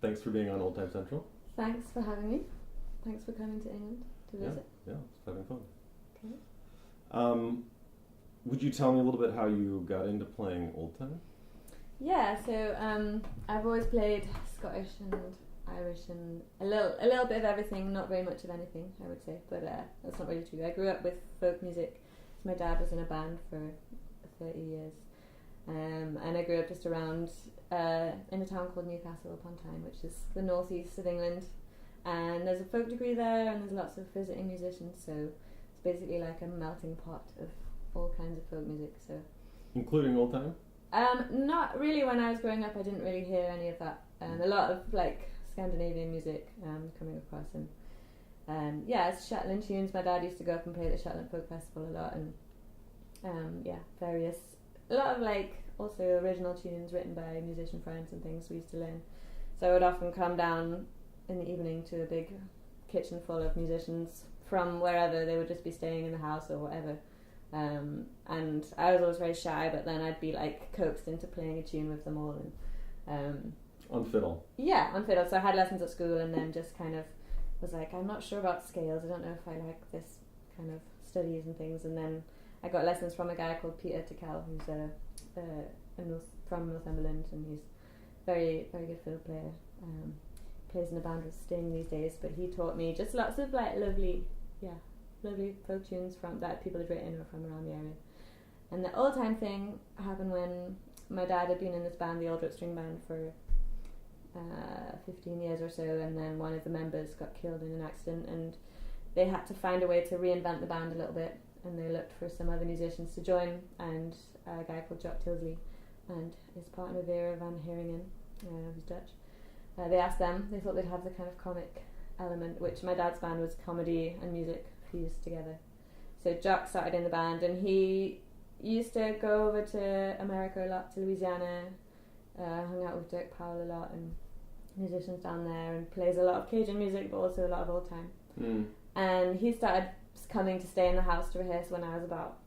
thanks for being on Oldtime Central. Thanks for having me. Thanks for coming to England to visit. Yeah, it's having fun. Okay. Would you tell me a little bit how you got into playing Oldtime? Yeah, so I've always played Scottish and Irish and a little bit of everything, not very much of anything, I would say, but that's not really true. I grew up with folk music. My dad was in a band for 30 years, and I grew up just around in a town called Newcastle upon Tyne, which is the northeast of England, and there's a folk degree there, and there's lots of visiting musicians, so it's basically like a melting pot of all kinds of folk music. So, including Oldtime? Not really. When I was growing up, I didn't really hear any of that. A lot of like Scandinavian music coming across, and it's Shetland tunes. My dad used to go up and play at the Shetland Folk Festival a lot, and a lot of like also original tunes written by musician friends and things we used to learn. So I would often come down in the evening to a big kitchen full of musicians from wherever. They would just be staying in the house or whatever. And I was always very shy, but then I'd be like coaxed into playing a tune with them all. And on fiddle? Yeah, on fiddle. So I had lessons at school, and then just kind of was like, I'm not sure about scales. I don't know if I like this kind of studies and things. And then I got lessons from a guy called Peter Tickell, who's from Northumberland, and he's very, very good fiddle player. Plays in a band with Sting these days, but he taught me just lots of like lovely folk tunes from that people had written or from around the area. And the Oldtime thing happened when my dad had been in this band, the Aldrich String Band, for 15 years or so, and then one of the members got killed in an accident, and they had to find a way to reinvent the band a little bit, and they looked for some other musicians to join, and a guy called Jock Tilsley and his partner Vera van Heringen, who's Dutch, they asked them. They thought they'd have the kind of comic element, which my dad's band was comedy and music fused together. So Jock started in the band, and he used to go over to America a lot, to Louisiana, hung out with Dirk Powell a lot and musicians down there, and plays a lot of Cajun music but also a lot of Oldtime. And he started coming to stay in the house to rehearse when I was about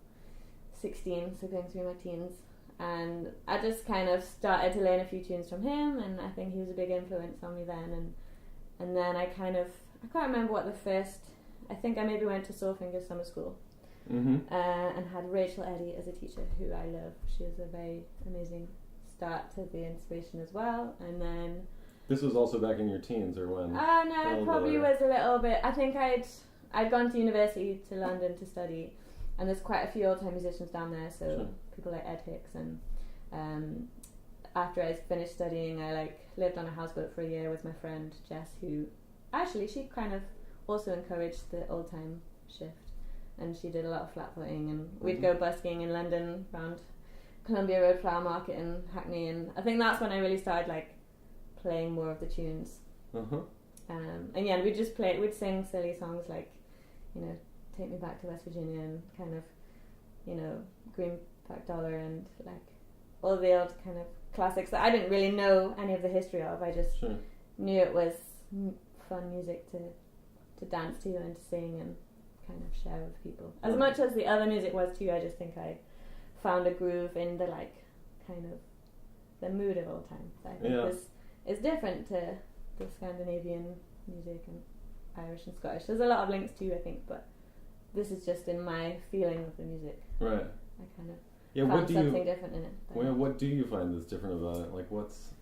16, so going through my teens, and I just kind of started to learn a few tunes from him, and I think he was a big influence on me then, and then I can't remember what the first, I think I maybe went to Soulfinger Summer School, and had Rachel Eddy as a teacher, who I love. She was a very amazing start to the inspiration as well. And then this was also back in your teens, or when? No, it probably was a little bit. I think I'd gone to university to London to study, and there's quite a few Oldtime musicians down there, so sure. People like Ed Hicks, and after I finished studying, I lived on a houseboat for a year with my friend Jess, who actually she kind of also encouraged the Oldtime shift, and she did a lot of flat-footing, and we'd go busking in London around Columbia Road Flower Market in Hackney, and I think that's when I really started playing more of the tunes. And we'd sing silly songs like, Take Me Back to West Virginia, and kind of, Greenback Dollar, and all the old kind of classics that I didn't really know any of the history of. I just knew it was fun music to dance to and to sing and kind of share with people. As much as the other music was too, I just think I found a groove in the kind of the mood of Oldtime. So I think this is different to the Scandinavian music and Irish and Scottish. There's a lot of links too, I think, but this is just in my feeling of the music. Right. I kind of found something different in it. What do you find that's different about it? What's?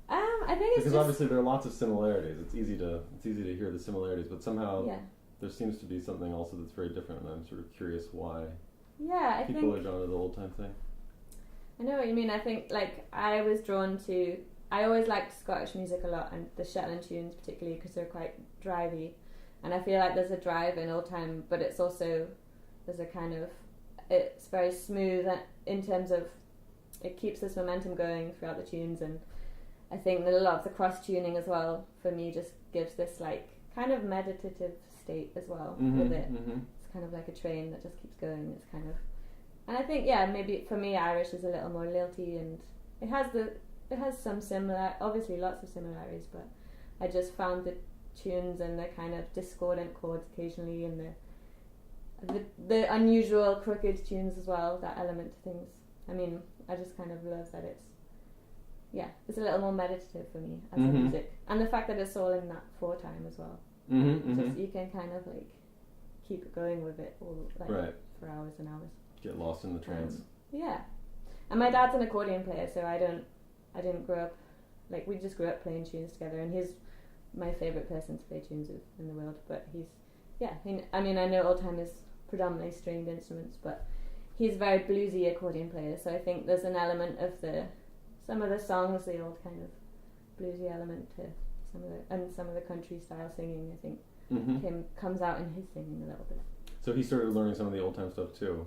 I think it's because obviously there are lots of similarities. It's easy to hear the similarities, but somehow there seems to be something also that's very different, and I'm sort of curious why. Yeah, people are drawn to the Oldtime thing. I know what you mean. I think I was drawn to. I always liked Scottish music a lot, and the Shetland tunes particularly, because they're quite drivey, and I feel like there's a drive in Oldtime, but it's also there's a kind of it's very smooth in terms of it keeps this momentum going throughout the tunes, and I think that a lot of the cross tuning as well for me just gives this kind of meditative state as well with it. It's kind of like a train that just keeps going. It's kind of, and I think maybe for me Irish is a little more lilty, and it has some obviously lots of similarities, but I just found the tunes and the kind of discordant chords occasionally, and the unusual crooked tunes as well, that element to things. I mean, I just kind of love that it's a little more meditative for me as a music, and the fact that it's all in that 4/time as well. Just you can kind of like keep it going with it all for hours and hours. Get lost in the trance. And my dad's an accordion player, so I didn't grow up like we just grew up playing tunes together, and he's my favourite person to play tunes with in the world. But I know Oldtime is predominantly stringed instruments, but he's a very bluesy accordion player, so I think there's an element of some of the songs, the old kind of bluesy element to some of the country style singing, I think comes out in his singing a little bit. So he started learning some of the Oldtime stuff too.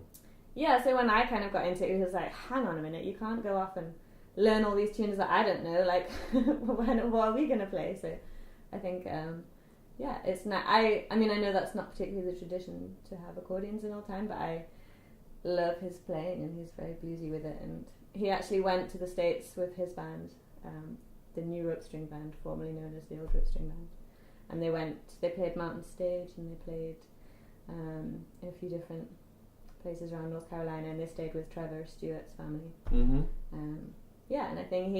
Yeah, so when I kind of got into it, he was like, hang on a minute, you can't go off and learn all these tunes that I don't know, like what are we going to play? So I think it's not, I know that's not particularly the tradition to have accordions in Oldtime, but I love his playing, and he's very bluesy with it. And he actually went to the States with his band, the New Rope String Band, formerly known as the Old Rope String Band, and they played Mountain Stage, and they played in a few different places around North Carolina, and they stayed with Trevor Stuart's family. And I think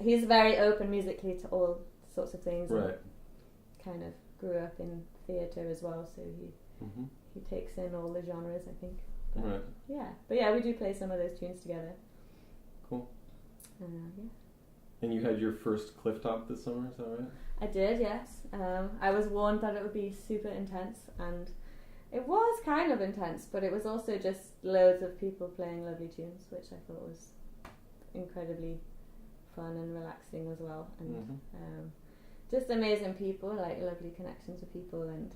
he's very open musically to all sorts of things, and kind of grew up in theatre as well, so he takes in all the genres, I think. But we do play some of those tunes together. Cool. And you had your first Clifftop this summer, is that right? I did, yes. I was warned that it would be super intense, and it was kind of intense, but it was also just loads of people playing lovely tunes, which I thought was incredibly fun and relaxing as well, and just amazing people, like lovely connections with people, and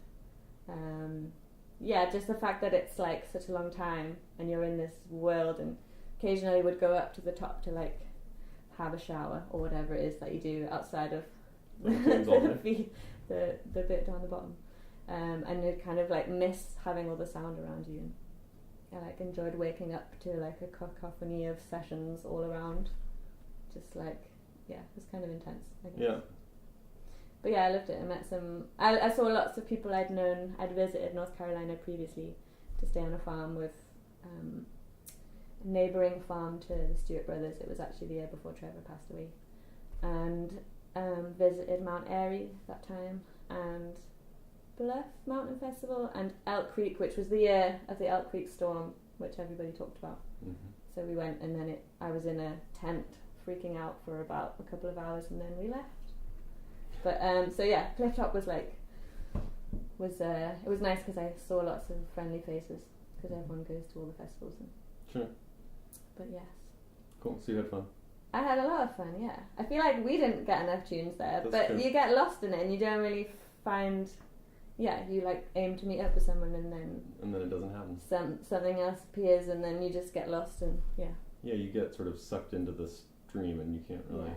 just the fact that it's like such a long time and you're in this world, and occasionally would go up to the top to like have a shower or whatever it is that you do outside of the bit down the bottom, and you'd kind of like miss having all the sound around you, and I like enjoyed waking up to like a cacophony of sessions all around, just like it was kind of intense, I guess. But I loved it. I met I saw lots of people I'd visited North Carolina previously to stay on a farm with a neighbouring farm to the Stuart brothers. It was actually the year before Trevor passed away, and visited Mount Airy that time, and Bluff Mountain Festival, and Elk Creek, which was the year of the Elk Creek storm, which everybody talked about. So we went, and then I was in a tent freaking out for about a couple of hours, and then we left. But Clifftop was it was nice because I saw lots of friendly faces, because everyone goes to all the festivals. Sure. But yes. Cool. So you had fun. I had a lot of fun. Yeah. I feel like we didn't get enough tunes there, That's but true. You get lost in it, and you don't really find. Yeah, you like aim to meet up with someone, and then it doesn't happen. Something else appears, and then you just get lost, and yeah, you get sort of sucked into this dream, and you can't really.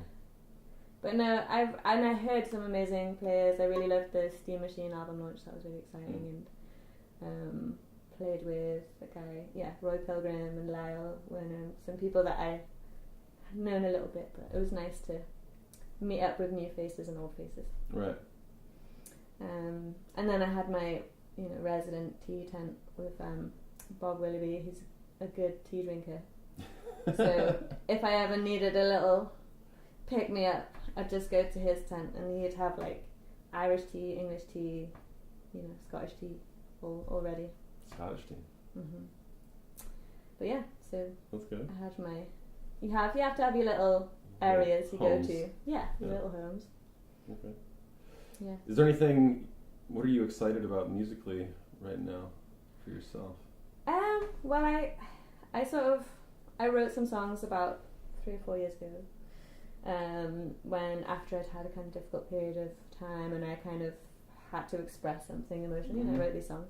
But no, I heard some amazing players. I really loved the Steam Machine album launch. That was really exciting, and played with the guy, Roy Pilgrim and Lyle Werner, some people that I had known a little bit. But it was nice to meet up with new faces and old faces. Right. And then I had my resident tea tent with Bob Willoughby. He's a good tea drinker. So if I ever needed a little pick me up, I'd just go to his tent, and he'd have like Irish tea, English tea, Scottish tea all ready. Scottish tea. But so that's good. I had my. You have to have your little areas you homes. Go to. Your little homes. Okay. Yeah. Is there anything? What are you excited about musically right now for yourself? Well, I wrote some songs about 3 or 4 years ago. When after I'd had a kind of difficult period of time, and I kind of had to express something emotionally, and I wrote these songs,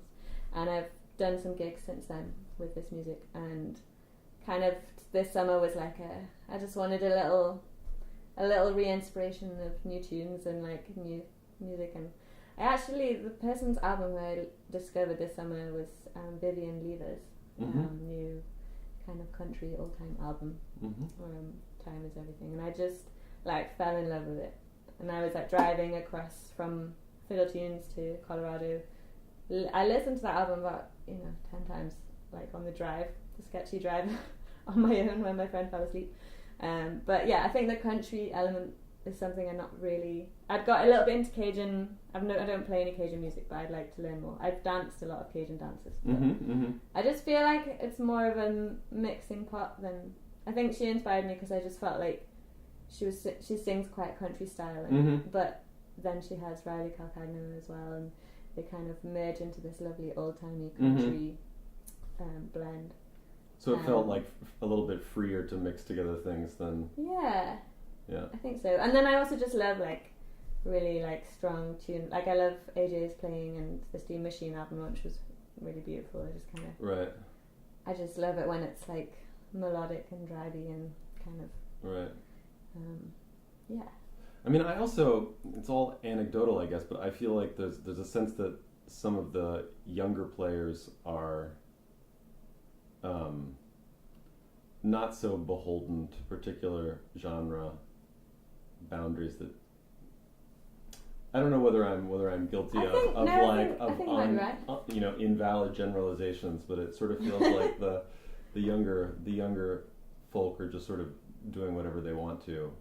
and I've done some gigs since then with this music, and kind of this summer was like I just wanted a little re-inspiration of new tunes and like new music. And the person's album I discovered this summer was Vivian Lever's new kind of country Oldtime album. Time is Everything, and I just like fell in love with it. And I was like driving across from Fiddle Tunes to Colorado. I listened to that album about 10 times, like on the drive, the sketchy drive on my own when my friend fell asleep. But yeah, I think the country element is something I'm not really. I've got a little bit into Cajun. I don't play any Cajun music, but I'd like to learn more. I've danced a lot of Cajun dances. I just feel like it's more of a mixing pot than. I think she inspired me because I just felt like she sings quite country style, but then she has Riley Calcagno as well, and they kind of merge into this lovely old-timey country blend. So it felt like a little bit freer to mix together things than... Yeah, I think so. And then I also just love like really like strong tune. Like I love AJ's playing and the Steam Machine album, which was really beautiful. I just kind of... Right. I just love it when it's like melodic and drivey and kind of... Right. Yeah. I mean, I also, it's all anecdotal, I guess, but I feel like there's a sense that some of the younger players are not so beholden to particular genre boundaries. That I don't know whether I'm guilty of invalid generalizations, but it sort of feels like the younger folk are just sort of doing whatever they want to.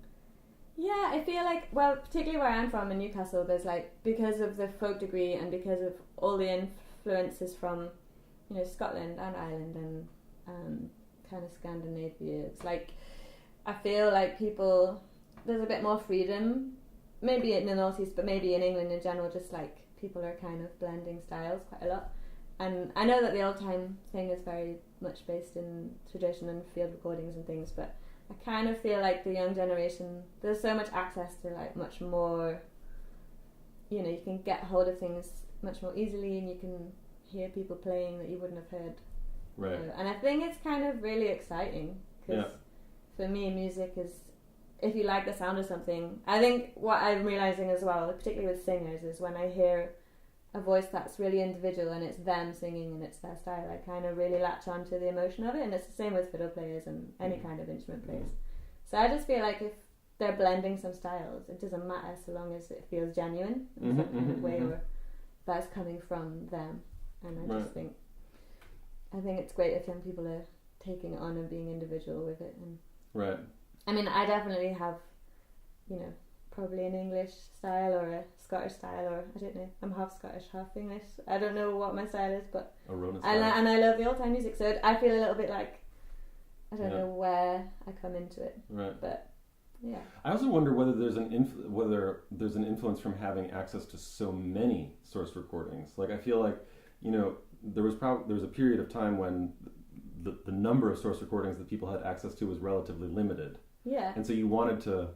Yeah, I feel like, well, particularly where I'm from in Newcastle, there's like, because of the folk degree and because of all the influences from, Scotland and Ireland and kind of Scandinavia, it's like, I feel like there's a bit more freedom, maybe in the Northeast, but maybe in England in general, just like people are kind of blending styles quite a lot. And I know that the Oldtime thing is very much based in tradition and field recordings and things, but I kind of feel like the young generation, there's so much access to like much more, you can get hold of things much more easily and you can hear people playing that you wouldn't have heard. Right. And I think it's kind of really exciting because for me music is, if you like the sound of something, I think what I'm realising as well, particularly with singers, is when I hear a voice that's really individual and it's them singing and it's their style, I kind of really latch on to the emotion of it, and it's the same with fiddle players and any kind of instrument players. So I just feel like if they're blending some styles, it doesn't matter so long as it feels genuine in some kind of way or that's coming from them. And I just think it's great if young people are taking it on and being individual with it. And right. I mean, I definitely have, probably an English style or a Scottish style, or I don't know, I'm half Scottish, half English. I don't know what my style is, but a Rhona style. And I love the Oldtime music, so I feel a little bit like I don't know where I come into it. Right. But yeah. I also wonder whether there's an influence from having access to so many source recordings. Like I feel like there was a period of time when the number of source recordings that people had access to was relatively limited. Yeah. And so you wanted to.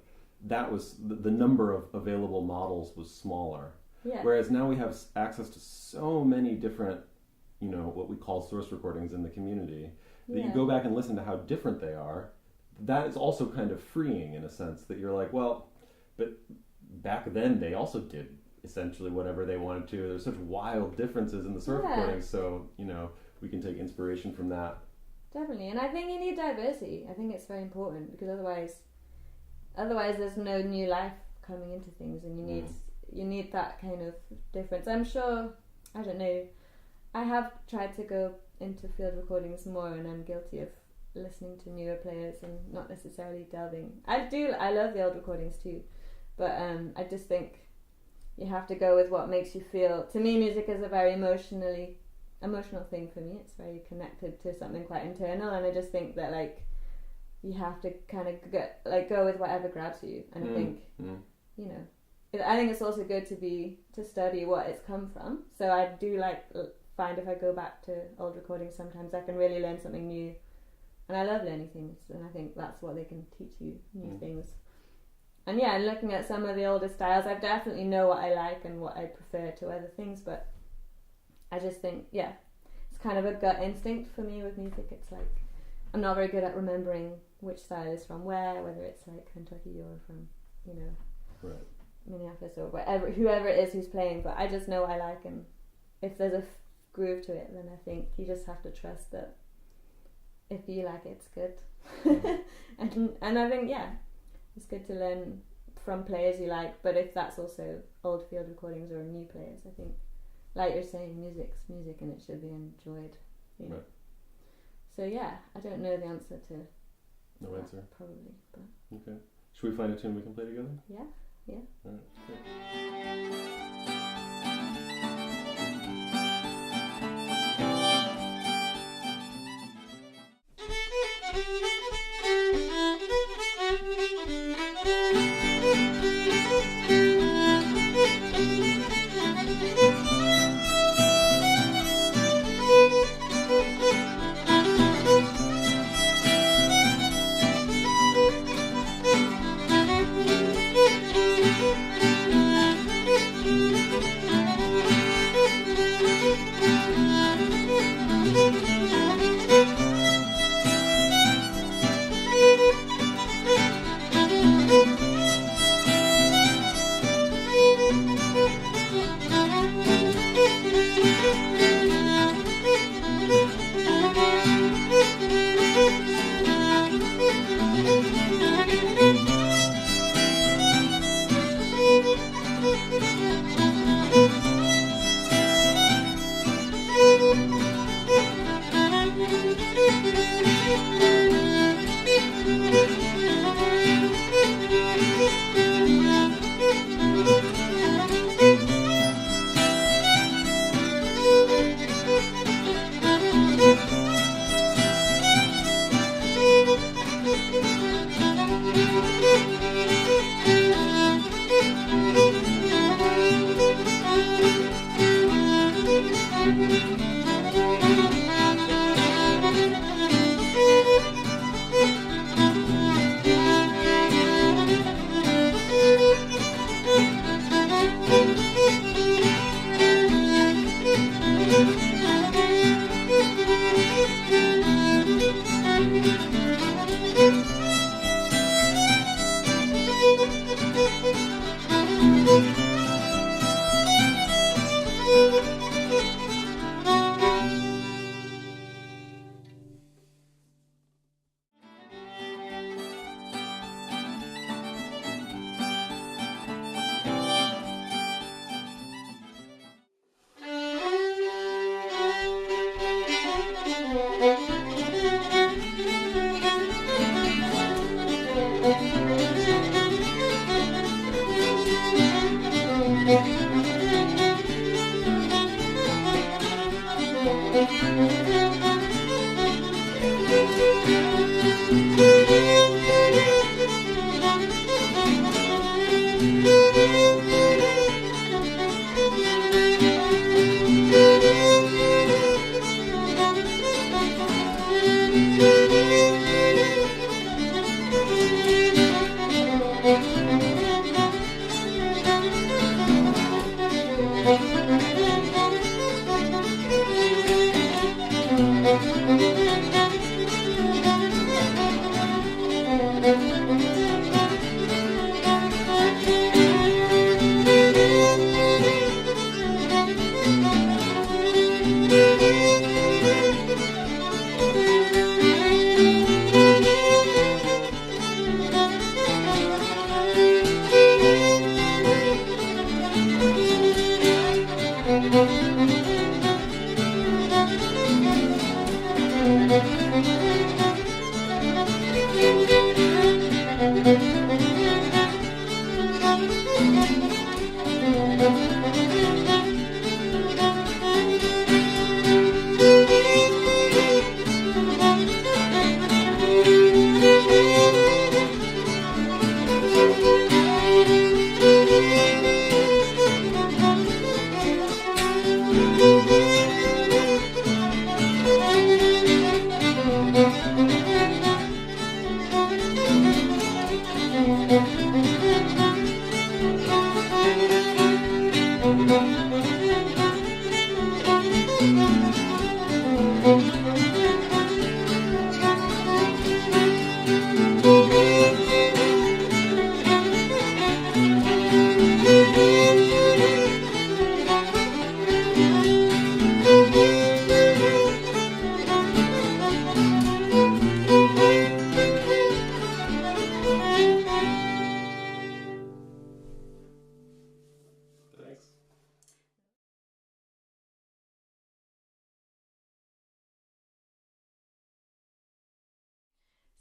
That was the number of available models was smaller. Yeah. Whereas now we have access to so many different, what we call source recordings in the community, that you go back and listen to how different they are. That is also kind of freeing in a sense that you're like, well, but back then they also did essentially whatever they wanted to. There's such wild differences in the source recordings, so, we can take inspiration from that. Definitely, and I think you need diversity. I think it's very important because otherwise there's no new life coming into things, and you need that kind of difference. I'm sure, I don't know, I have tried to go into field recordings more, and I'm guilty of listening to newer players and not necessarily delving. I love the old recordings too, but I just think you have to go with what makes you feel. To me, music is a very emotional thing for me. It's very connected to something quite internal, and I just think that like you have to kind of go with whatever grabs you. And I think I think it's also good to study what it's come from. So I do find if I go back to old recordings, sometimes I can really learn something new, and I love learning things, and I think that's what they can teach you, new things. And yeah, looking at some of the older styles, I definitely know what I like and what I prefer to other things, but I just think, it's kind of a gut instinct for me with music. It's like, I'm not very good at remembering which style is from whether it's like Kentucky or from, right. Minneapolis or whoever it is who's playing, but I just know what I like, and if there's a groove to it, then I think you just have to trust that if you like it, it's good. and I think, it's good to learn from players you like, but if that's also old field recordings or new players, I think, like you're saying, music's music and it should be enjoyed. Right. So I don't know the answer to No answer. Probably, but Okay. Should we find a tune we can play together? yeah. All right, great.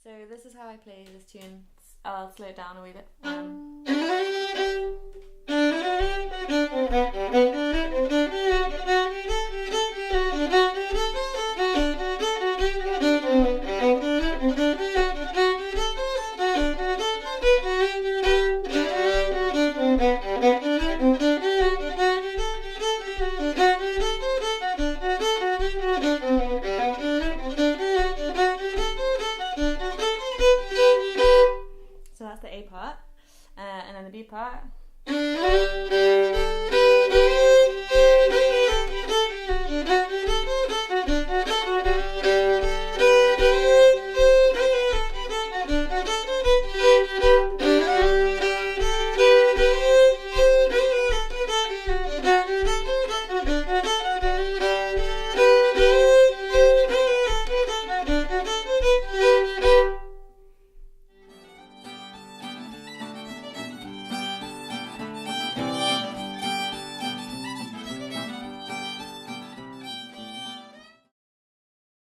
So this is how I play this tune. I'll slow it down a wee bit.